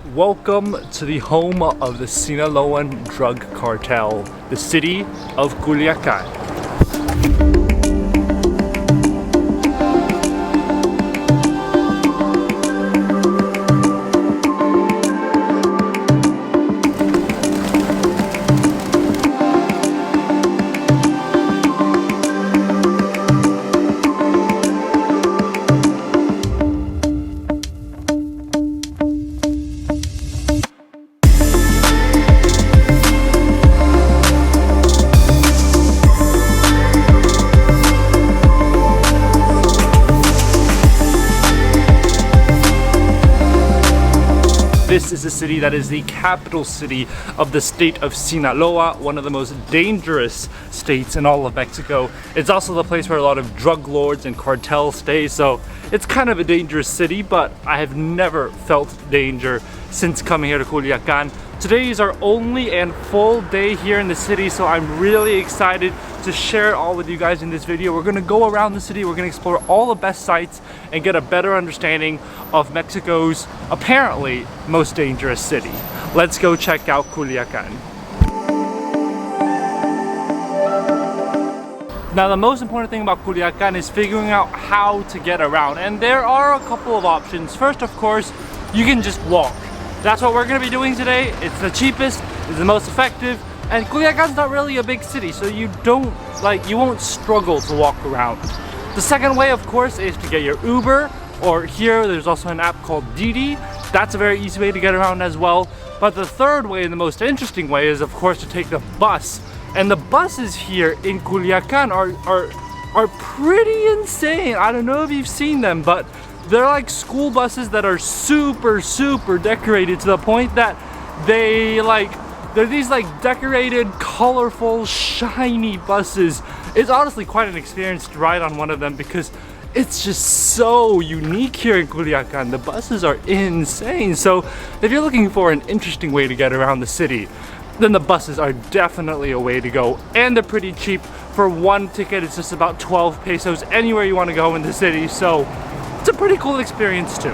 Welcome to the home of the Sinaloan drug cartel, the city of Culiacán. This is a city that is the capital city of the state of Sinaloa, one of the most dangerous states in all of Mexico. It's also the place where a lot of drug lords and cartels stay, so it's kind of a dangerous city, but I have never felt danger since coming here to Culiacán. Today is our only and full day here in the city, so I'm really excited to share it all with you guys in this video. We're gonna go around the city, we're gonna explore all the best sites and get a better understanding of Mexico's apparently most dangerous city. Let's go check out Culiacán. Now, the most important thing about Culiacán is figuring out how to get around, and there are a couple of options. First, of course, you can just walk. That's what we're gonna be doing today. It's the cheapest, it's the most effective, and Culiacán's not really a big city, so you won't struggle to walk around. The second way, of course, is to get your Uber, or here there's also an app called Didi. That's a very easy way to get around as well. But the third way, and the most interesting way, is of course to take the bus. And the buses here in Culiacán are pretty insane. I don't know if you've seen them, but they're like school buses that are super decorated to the point that they're these like decorated, colorful, shiny buses. It's honestly quite an experience to ride on one of them because it's just so unique here in Culiacán. The buses are insane. So if you're looking for an interesting way to get around the city, then the buses are definitely a way to go. And they're pretty cheap. For one ticket, it's just about 12 pesos anywhere you want to go in the city. So it's a pretty cool experience too.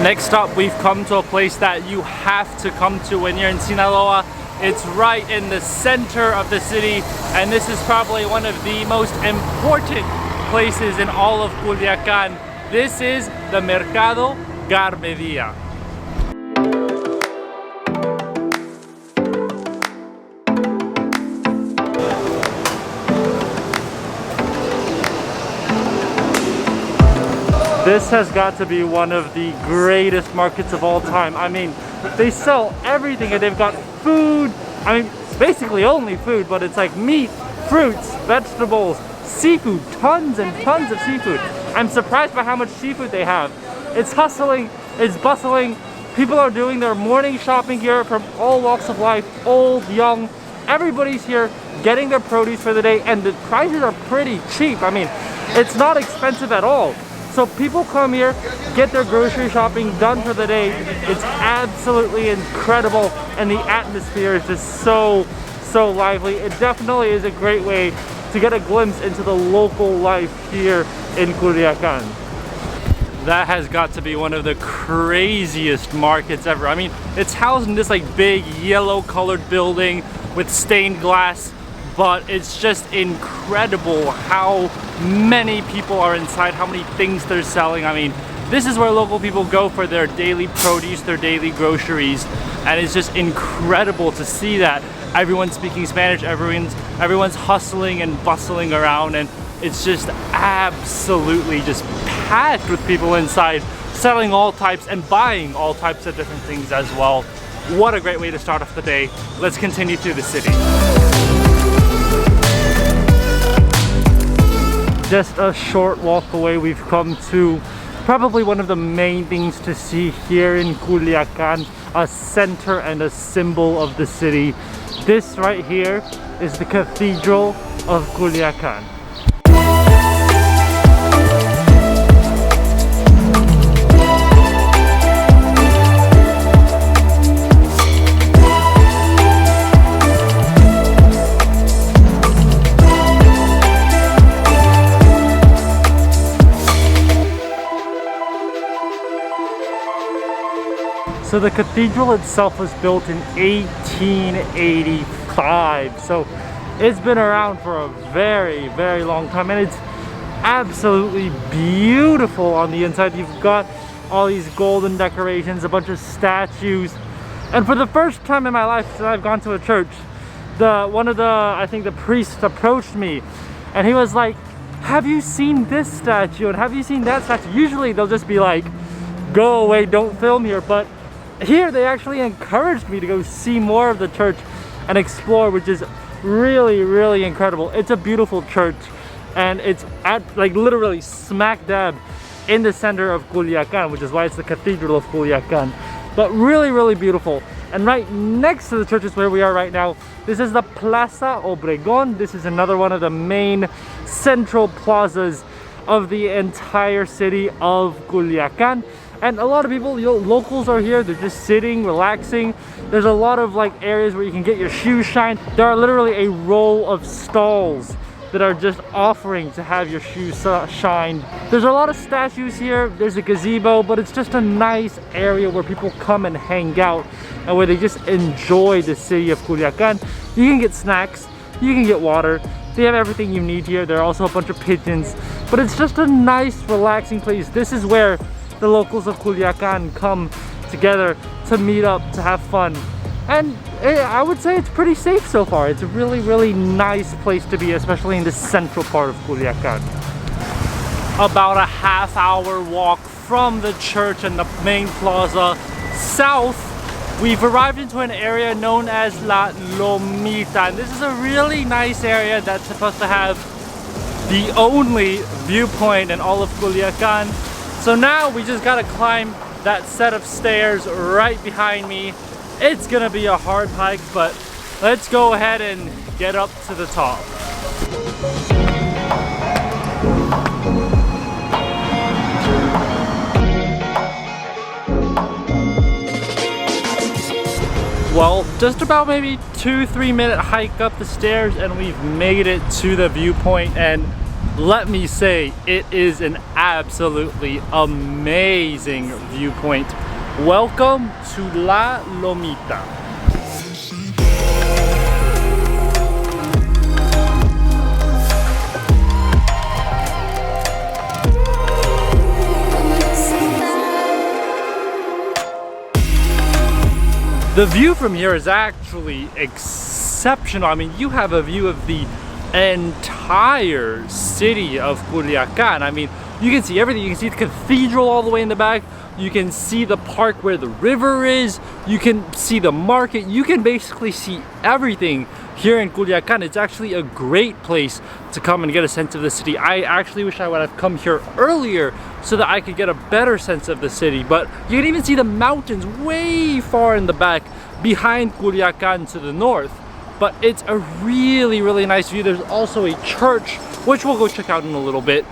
Next up, we've come to a place that you have to come to when you're in Sinaloa. It's right in the center of the city, and this is probably one of the most important places in all of Culiacán. This is the Mercado Garmedia. This has got to be one of the greatest markets of all time. I mean, they sell everything and they've got food. I mean, basically only food, but it's like meat, fruits, vegetables, seafood, tons and tons of seafood. I'm surprised by how much seafood they have. It's hustling, it's bustling. People are doing their morning shopping here from all walks of life, old, young. Everybody's here getting their produce for the day, and the prices are pretty cheap. I mean, it's not expensive at all. So people come here, get their grocery shopping done for the day. It's absolutely incredible, and the atmosphere is just so lively. It definitely is a great way to get a glimpse into the local life here in Culiacán. That has got to be one of the craziest markets ever. I mean, it's housed in this like big yellow colored building with stained glass, but it's just incredible how many people are inside, how many things they're selling. I mean, this is where local people go for their daily produce, their daily groceries, and it's just incredible to see that everyone's speaking Spanish, everyone's hustling and bustling around, and it's just absolutely just packed with people inside selling all types and buying all types of different things as well. What a great way to start off the day. Let's continue through the city. Just a short walk away, we've come to probably one of the main things to see here in Culiacán, a center and a symbol of the city. This right here is the Cathedral of Culiacán. So the cathedral itself was built in 1885. So it's been around for a very, very long time, and it's absolutely beautiful on the inside. You've got all these golden decorations, a bunch of statues. And for the first time in my life since I've gone to a church, I think the priest approached me and he was like, have you seen this statue and have you seen that statue? Usually they'll just be like, go away, don't film here. But here they actually encouraged me to go see more of the church and explore, which is really, really incredible. It's a beautiful church, and it's at like literally smack dab in the center of Culiacán, which is why it's the Cathedral of Culiacán. But really, really beautiful. And right next to the church is where we are right now. This is the Plaza Obregón. This is another one of the main central plazas of the entire city of Culiacán. And a lot of people, locals are here. They're just sitting, relaxing. There's a lot of like areas where you can get your shoes shined. There are literally a row of stalls that are just offering to have your shoes shined. There's a lot of statues here. There's a gazebo, but it's just a nice area where people come and hang out and where they just enjoy the city of Culiacán. You can get snacks, you can get water. They have everything you need here. There are also a bunch of pigeons, but it's just a nice, relaxing place. This is where the locals of Culiacán come together to meet up, to have fun. And I would say it's pretty safe so far. It's a really, really nice place to be, especially in the central part of Culiacán. About a half-hour walk from the church and the main plaza south, we've arrived into an area known as La Lomita. And this is a really nice area that's supposed to have the only viewpoint in all of Culiacán. So now we just gotta climb that set of stairs right behind me. It's gonna be a hard hike, but let's go ahead and get up to the top. Well, just about maybe 2-3 minute hike up the stairs and we've made it to the viewpoint, and let me say, it is an absolutely amazing viewpoint. Welcome to La Lomita. The view from here is actually exceptional. I mean, you have a view of the entire city of Culiacán. I mean, you can see everything. You can see the cathedral all the way in the back. You can see the park where the river is. You can see the market. You can basically see everything here in Culiacán. It's actually a great place to come and get a sense of the city. I actually wish I would have come here earlier so that I could get a better sense of the city. But you can even see the mountains way far in the back behind Culiacán to the north. But it's a really, really nice view. There's also a church, which we'll go check out in a little bit.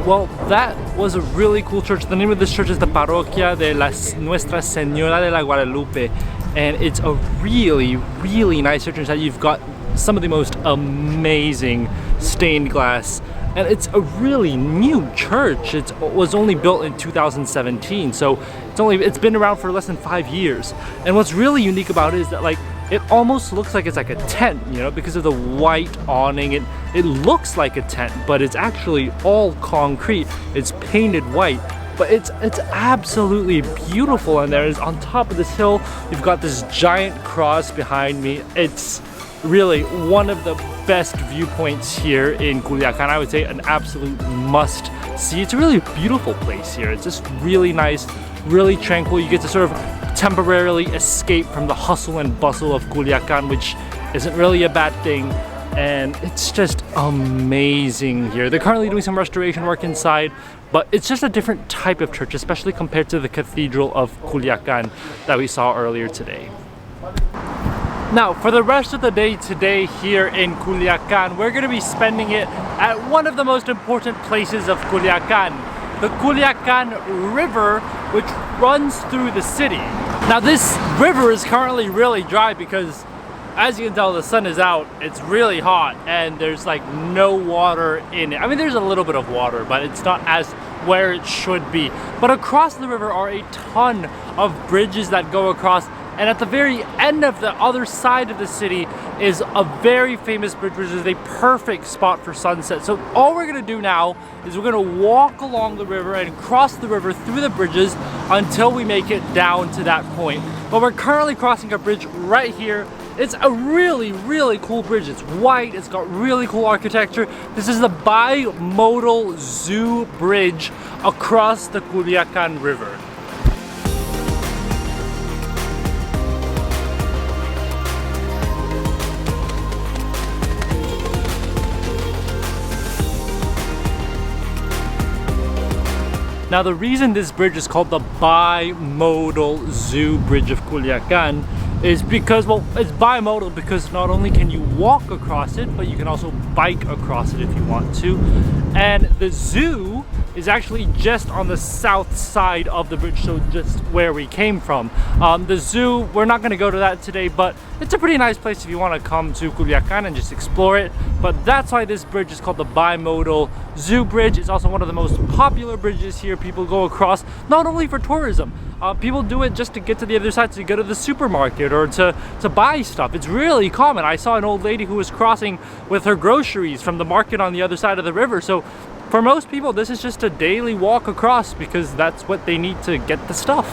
Well, that was a really cool church. The name of this church is the Parroquia de Nuestra Señora de la Guadalupe. And it's a really, really nice church inside. You've got some of the most amazing stained glass, and it's a really new church. It was only built in 2017, so it's been around for less than 5 years. And what's really unique about it is that like it almost looks like it's like a tent, you know, because of the white awning. It looks like a tent, but it's actually all concrete. It's painted white. But it's absolutely beautiful, and there is on top of this hill, you've got this giant cross behind me. It's really one of the best viewpoints here in Culiacán. I would say an absolute must see. It's a really beautiful place here. It's just really nice, really tranquil. You get to sort of temporarily escape from the hustle and bustle of Culiacán, which isn't really a bad thing. And it's just amazing here. They're currently doing some restoration work inside, but it's just a different type of church, especially compared to the Cathedral of Culiacán that we saw earlier today. Now, for the rest of the day today here in Culiacán, we're going to be spending it at one of the most important places of Culiacán, the Culiacán River, which runs through the city. Now this river is currently really dry because, as you can tell, the sun is out. It's really hot and there's like no water in it. I mean, there's a little bit of water, but it's not as where it should be. But across the river are a ton of bridges that go across, and at the very end of the other side of the city is a very famous bridge, which is a perfect spot for sunset. So all we're gonna do now is we're gonna walk along the river and cross the river through the bridges until we make it down to that point. But we're currently crossing a bridge right here. It's a really, really cool bridge. It's white, it's got really cool architecture. This is the Bimodal Zoo Bridge across the Culiacán River. Now the reason this bridge is called the Bimodal Zoo Bridge of Culiacán is because, well, it's bimodal because not only can you walk across it, but you can also bike across it if you want to. And the zoo is actually just on the south side of the bridge, so just where we came from. The zoo, we're not gonna go to that today, but it's a pretty nice place if you wanna come to Culiacán and just explore it. But that's why this bridge is called the Bimodal Zoo Bridge. It's also one of the most popular bridges here. People go across not only for tourism, people do it just to get to the other side, to go to the supermarket or to buy stuff. It's really common. I saw an old lady who was crossing with her groceries from the market on the other side of the river. So for most people, this is just a daily walk across because that's what they need to get the stuff.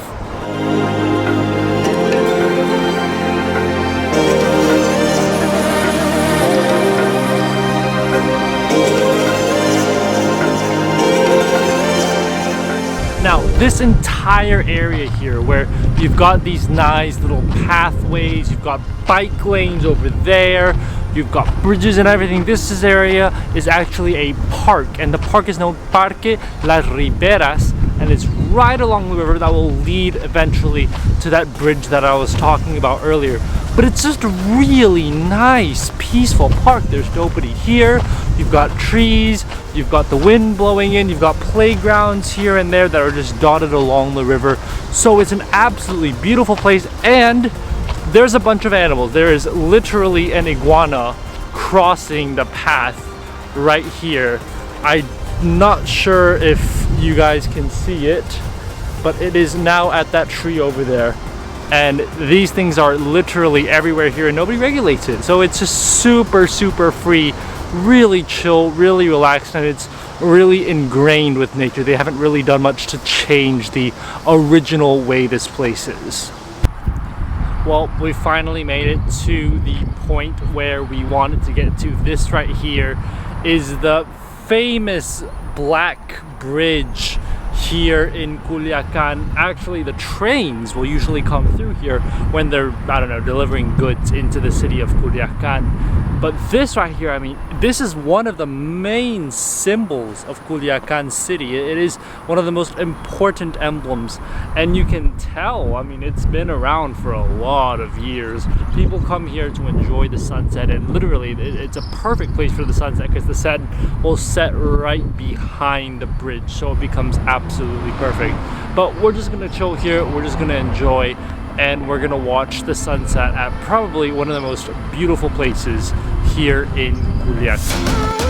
Now, this entire area here where you've got these nice little pathways, you've got bike lanes over there, you've got bridges and everything. This area is actually a park, and the park is known Parque Las Riberas, and it's right along the river that will lead eventually to that bridge that I was talking about earlier. But it's just a really nice, peaceful park. There's nobody here. You've got trees, you've got the wind blowing in, you've got playgrounds here and there that are just dotted along the river. So it's an absolutely beautiful place, and there's a bunch of animals. There is literally an iguana crossing the path right here. I'm not sure if you guys can see it, but it is now at that tree over there. And these things are literally everywhere here and nobody regulates it. So it's just super, super free, really chill, really relaxed, and it's really ingrained with nature. They haven't really done much to change the original way this place is. Well, we finally made it to the point where we wanted to get to. This right here is the famous Black Bridge here in Culiacán. Actually, the trains will usually come through here when they're, I don't know, delivering goods into the city of Culiacán. But this right here, I mean, this is one of the main symbols of Culiacán city. It is one of the most important emblems, and you can tell, I mean, it's been around for a lot of years. People come here to enjoy the sunset, and literally it's a perfect place for the sunset because the sun will set right behind the bridge, so it becomes absolutely perfect. But we're just gonna chill here, we're just gonna enjoy, and we're gonna watch the sunset at probably one of the most beautiful places here in Culiacán.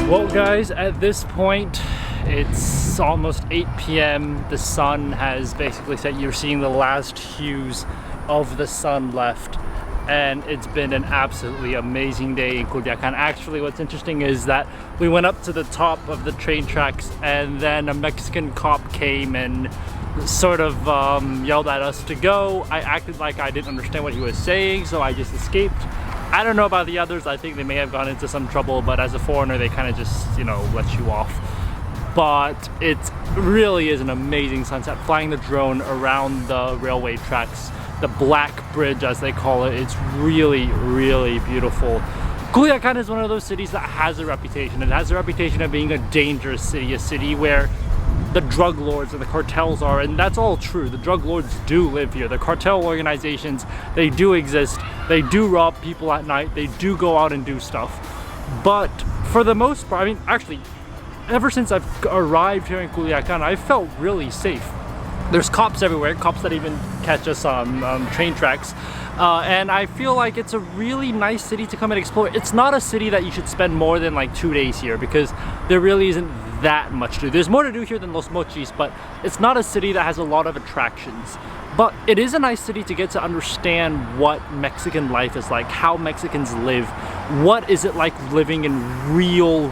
Well guys, at this point it's almost 8 p.m. The sun has basically set. You're seeing the last hues of the sun left, and it's been an absolutely amazing day in Culiacán. Actually, what's interesting is that we went up to the top of the train tracks, and then a Mexican cop came and sort of yelled at us to go. I acted like I didn't understand what he was saying, so I just escaped. I don't know about the others. I think they may have gone into some trouble, but as a foreigner, they kind of just, you know, let you off. But it really is an amazing sunset. Flying the drone around the railway tracks the Black Bridge as they call it. It's really, really beautiful. Culiacán is one of those cities that has a reputation. It has a reputation of being a dangerous city, a city where the drug lords and the cartels are, and that's all true. The drug lords do live here. The cartel organizations, they do exist. They do rob people at night. They do go out and do stuff. But for the most part, I mean, actually, ever since I've arrived here in Culiacán, I felt really safe. There's cops everywhere, cops that even catch us on train tracks. And I feel like it's a really nice city to come and explore. It's not a city that you should spend more than like 2 days here because there really isn't that much to do. There's more to do here than Los Mochis, but it's not a city that has a lot of attractions. But it is a nice city to get to understand what Mexican life is like, how Mexicans live, what is it like living in real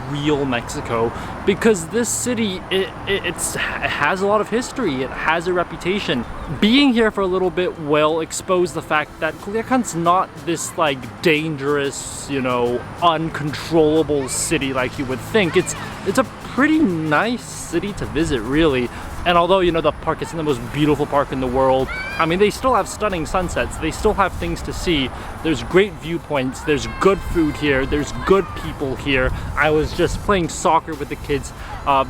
Mexico, because this city, it has a lot of history, it has a reputation. Being here for a little bit will expose the fact that Culiacán's not this like dangerous, you know, uncontrollable city like you would think. It's a pretty nice city to visit, really. And although, you know, the park isn't the most beautiful park in the world, I mean, they still have stunning sunsets. They still have things to see. There's great viewpoints. There's good food here. There's good people here. I was just playing soccer with the kids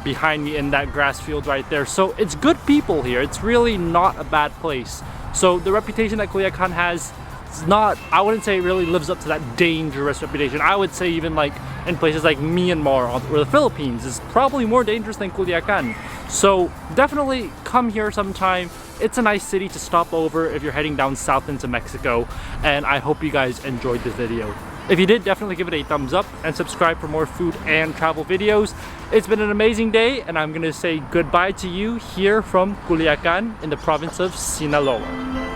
behind me in that grass field right there. So it's good people here. It's really not a bad place. So the reputation that Culiacán has, it's not, I wouldn't say it really lives up to that dangerous reputation. I would say even like in places like Myanmar or the Philippines is probably more dangerous than Culiacán. So definitely come here sometime. It's a nice city to stop over if you're heading down south into Mexico. And I hope you guys enjoyed this video. If you did, definitely give it a thumbs up and subscribe for more food and travel videos. It's been an amazing day, and I'm gonna say goodbye to you here from Culiacán in the province of Sinaloa.